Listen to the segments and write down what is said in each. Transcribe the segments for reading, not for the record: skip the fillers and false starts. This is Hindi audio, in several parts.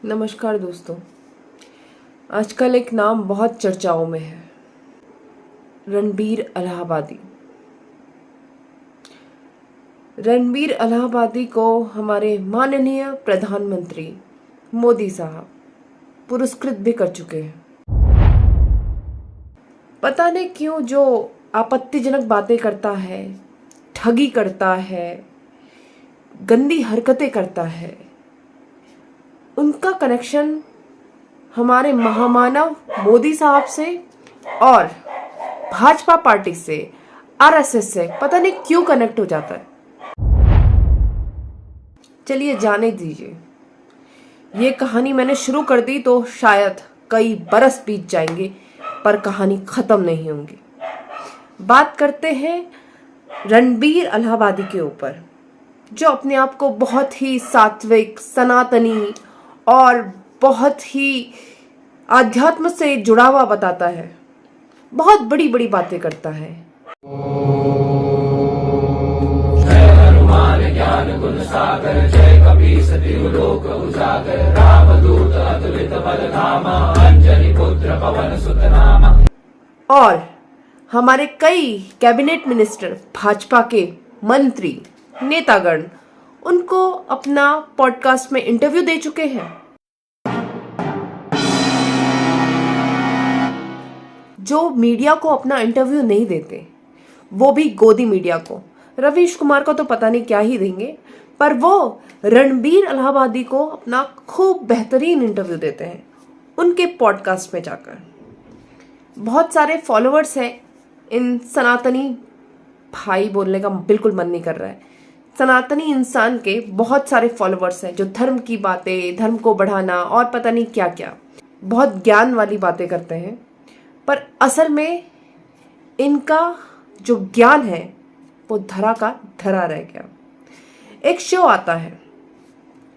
नमस्कार दोस्तों। आजकल एक नाम बहुत चर्चाओं में है, रणबीर इलाहाबादी। रणबीर इलाहाबादी को हमारे माननीय प्रधानमंत्री मोदी साहब पुरस्कृत भी कर चुके हैं। पता नहीं क्यों जो आपत्तिजनक बातें करता है, ठगी करता है, गंदी हरकतें करता है, उनका कनेक्शन हमारे महामानव मोदी साहब से और भाजपा पार्टी से, आरएसएस से पता नहीं क्यों कनेक्ट हो जाता है। चलिए जाने दीजिए। ये कहानी मैंने शुरू कर दी तो शायद कई बरस बीत जाएंगे, पर कहानी खत्म नहीं होगी। बात करते हैं रणबीर इलाहाबादी के ऊपर, जो अपने आप को बहुत ही सात्विक, सनातनी और बहुत ही आध्यात्म से जुड़ा हुआ बताता है। बहुत बड़ी बड़ी बातें करता है। जय हनुमान ज्ञान गुण सागर, जय कपीस तिहु लोक उजागर, रामदूत अतुलित बल धामा, अंजनी पुत्र पवन सुत नामा। और हमारे कई कैबिनेट मिनिस्टर, भाजपा के मंत्री, नेतागण उनको अपना पॉडकास्ट में इंटरव्यू दे चुके हैं। जो मीडिया को अपना इंटरव्यू नहीं देते, वो भी गोदी मीडिया को, रवीश कुमार को तो पता नहीं क्या ही देंगे, पर वो रणबीर इलाहाबादी को अपना खूब बेहतरीन इंटरव्यू देते हैं उनके पॉडकास्ट में जाकर। बहुत सारे फॉलोअर्स हैं इन सनातनी, भाई बोलने का बिल्कुल मन नहीं कर रहा है, सनातनी इंसान के बहुत सारे फॉलोअर्स हैं जो धर्म की बातें, धर्म को बढ़ाना और पता नहीं क्या क्या बहुत ज्ञान वाली बातें करते हैं। पर असल में इनका जो ज्ञान है वो धरा का धरा रह गया। एक शो आता है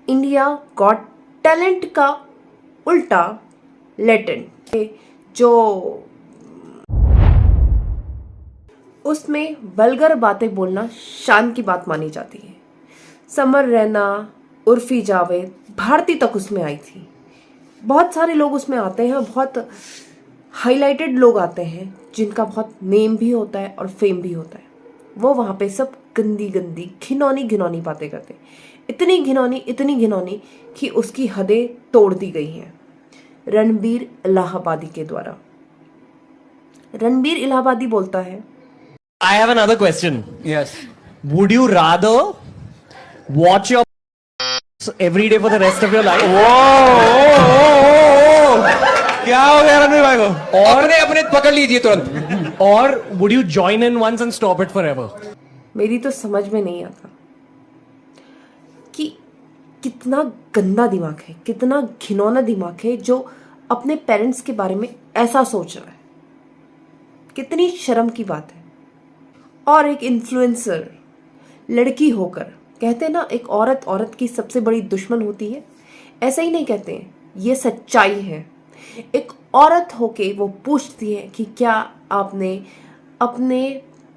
इंडिया गॉट टैलेंट का उल्टा लेटेंट, जो उसमें वल्गर बातें बोलना शान की बात मानी जाती है। समर रैना, उर्फी जावेद, भारती तक उसमें आई थी। बहुत सारे लोग उसमें आते हैं, बहुत हाईलाइटेड लोग आते हैं जिनका बहुत नेम भी होता है और फेम भी होता है। वो वहाँ पे सब गंदी गंदी घिनौनी घिनौनी बातें करते हैं, इतनी घिनौनी कि उसकी हदें तोड़ दी गई हैं रणबीर इलाहाबादी के द्वारा। रणबीर इलाहाबादी बोलता है, I have another question. Yes. Would you rather watch your every day for the rest of your life? क्या हो गया रणबीर भाई को? और अपने पकड़ लीजिए तुरंत। Or would you join in once and stop it forever? मेरी तो समझ में नहीं आता कि कितना गंदा दिमाग है, कितना घिनौना दिमाग है जो अपने पेरेंट्स के बारे में ऐसा सोच रहा है। कितनी शर्म की बात है। और एक इन्फ्लुएंसर लड़की होकर, कहते हैं ना एक औरत की सबसे बड़ी दुश्मन होती है, ऐसा ही नहीं कहते हैं, ये सच्चाई है। एक औरत होके वो पूछती है कि क्या आपने अपने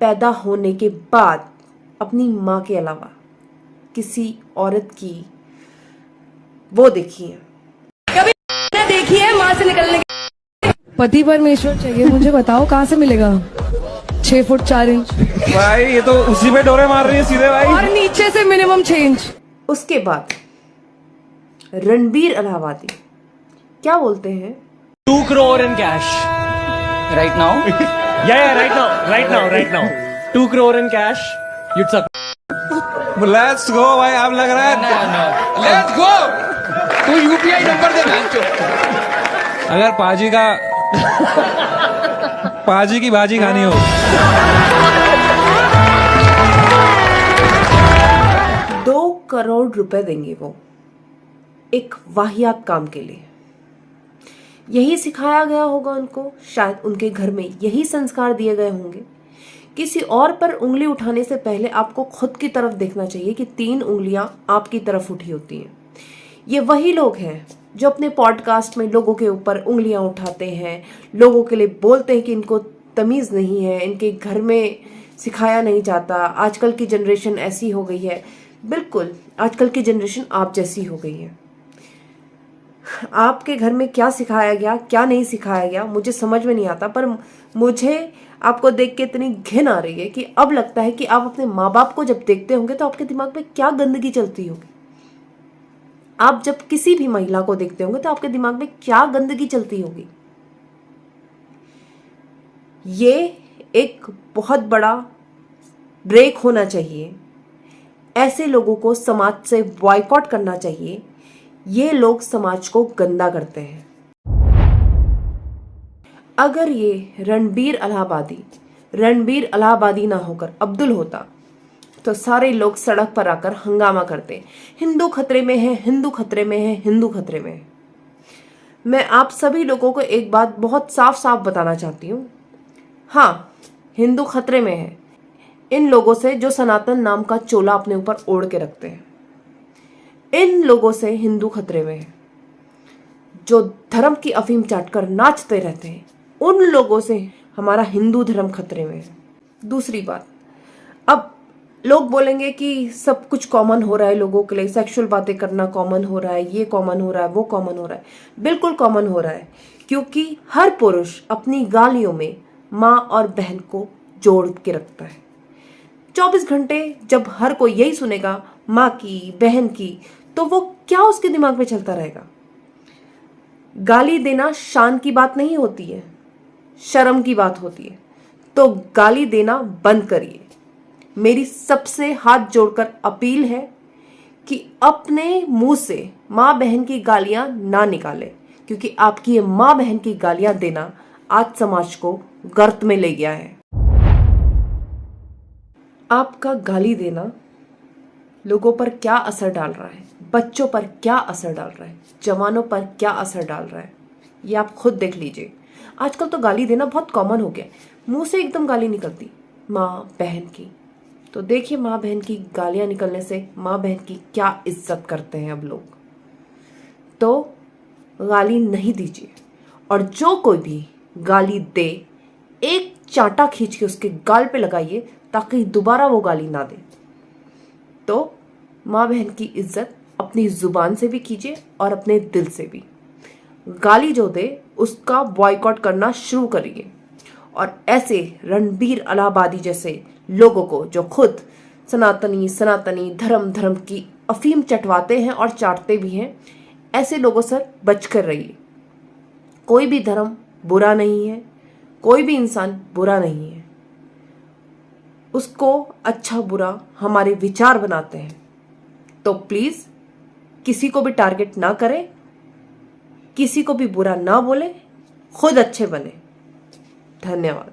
पैदा होने के बाद अपनी माँ के अलावा किसी औरत की वो देखी है? कभी देखी है माँ से निकलने के? पति परमेश्वर चाहिए, मुझे बताओ कहाँ से मिलेगा? 6 फुट 4 इंच भाई ये तो उसी पे डोरे मार रही है सीधे भाई। और नीचे से मिनिमम 6 इंच। उसके बाद रणबीर इलाहाबादी क्या बोलते हैं? 2 crore in cash. Right now? Yeah, right now. 2 crore in cash. You'd suck. Let's go भाई, आप लग रहा है। Let's go. तू UPI नंबर दे भांचो। अगर पाजी की भाजी खानी हो। 2 करोड़ रुपए देंगे वो एक वाहियात काम के लिए। यही सिखाया गया होगा उनको, शायद उनके घर में यही संस्कार दिए गए होंगे। किसी और पर उंगली उठाने से पहले आपको खुद की तरफ देखना चाहिए कि 3 उंगलियां आपकी तरफ उठी होती हैं। ये वही लोग हैं जो अपने पॉडकास्ट में लोगों के ऊपर उंगलियां उठाते हैं, लोगों के लिए बोलते हैं कि इनको तमीज नहीं है, इनके घर में सिखाया नहीं जाता, आजकल की जनरेशन ऐसी हो गई है। बिल्कुल आजकल की जनरेशन आप जैसी हो गई है। आपके घर में क्या सिखाया गया क्या नहीं सिखाया गया मुझे समझ में नहीं आता, पर मुझे आपको देख के इतनी घिन आ रही है कि अब लगता है कि आप अपने माँ बाप को जब देखते होंगे तो आपके दिमाग में क्या गंदगी चलती होगी। आप जब किसी भी महिला को देखते होंगे तो आपके दिमाग में क्या गंदगी चलती होगी। ये एक बहुत बड़ा ब्रेक होना चाहिए। ऐसे लोगों को समाज से बॉयकॉट करना चाहिए। ये लोग समाज को गंदा करते हैं। अगर ये रणबीर इलाहाबादी ना होकर अब्दुल होता तो सारे लोग सड़क पर आकर हंगामा करते, हिंदू खतरे में है, हिंदू खतरे में है, हिंदू खतरे में है। मैं आप सभी लोगों को एक बात बहुत साफ साफ बताना चाहती हूँ, हाँ हिंदू खतरे में है इन लोगों से जो सनातन नाम का चोला अपने ऊपर ओढ़ के रखते हैं। इन लोगों से हिंदू खतरे में है। जो धर्म की अफीम चाटकर नाचते रहते हैं उन लोगों से हमारा हिंदू धर्म खतरे में है। दूसरी बात, अब लोग बोलेंगे कि सब कुछ कॉमन हो रहा है लोगों के लिए, सेक्सुअल बातें करना कॉमन हो रहा है, ये कॉमन हो रहा है, वो कॉमन हो रहा है। बिल्कुल कॉमन हो रहा है, क्योंकि हर पुरुष अपनी गालियों में माँ और बहन को जोड़ के रखता है। 24 घंटे जब हर कोई यही सुनेगा माँ की, बहन की, तो वो क्या उसके दिमाग में चलता रहेगा। गाली देना शान की बात नहीं होती है, शर्म की बात होती है। तो गाली देना बंद करिए। मेरी सबसे हाथ जोड़कर अपील है कि अपने मुंह से माँ बहन की गालियां ना निकालें, क्योंकि आपकी ये माँ बहन की गालियां देना आज समाज को गर्त में ले गया है। आपका गाली देना लोगों पर क्या असर डाल रहा है, बच्चों पर क्या असर डाल रहा है, जवानों पर क्या असर डाल रहा है, ये आप खुद देख लीजिए। आजकल तो गाली देना बहुत कॉमन हो गया है, मुंह से एकदम गाली निकलती माँ बहन की। तो देखिए माँ बहन की गालियां निकलने से माँ बहन की क्या इज्जत करते हैं अब लोग। तो गाली नहीं दीजिए, और जो कोई भी गाली दे एक चांटा खींच के उसके गाल पे लगाइए ताकि दोबारा वो गाली ना दे। तो माँ बहन की इज्जत अपनी जुबान से भी कीजिए और अपने दिल से भी। गाली जो दे उसका बॉयकॉट करना शुरू करिए। और ऐसे रणबीर इलाहाबादी जैसे लोगों को जो खुद सनातनी धर्म की अफीम चटवाते हैं और चाटते भी हैं, ऐसे लोगों से बचकर रहिए। कोई भी धर्म बुरा नहीं है, कोई भी इंसान बुरा नहीं है, उसको अच्छा बुरा हमारे विचार बनाते हैं। तो प्लीज किसी को भी टारगेट ना करें, किसी को भी बुरा ना बोले, खुद अच्छे बने। धन्यवाद।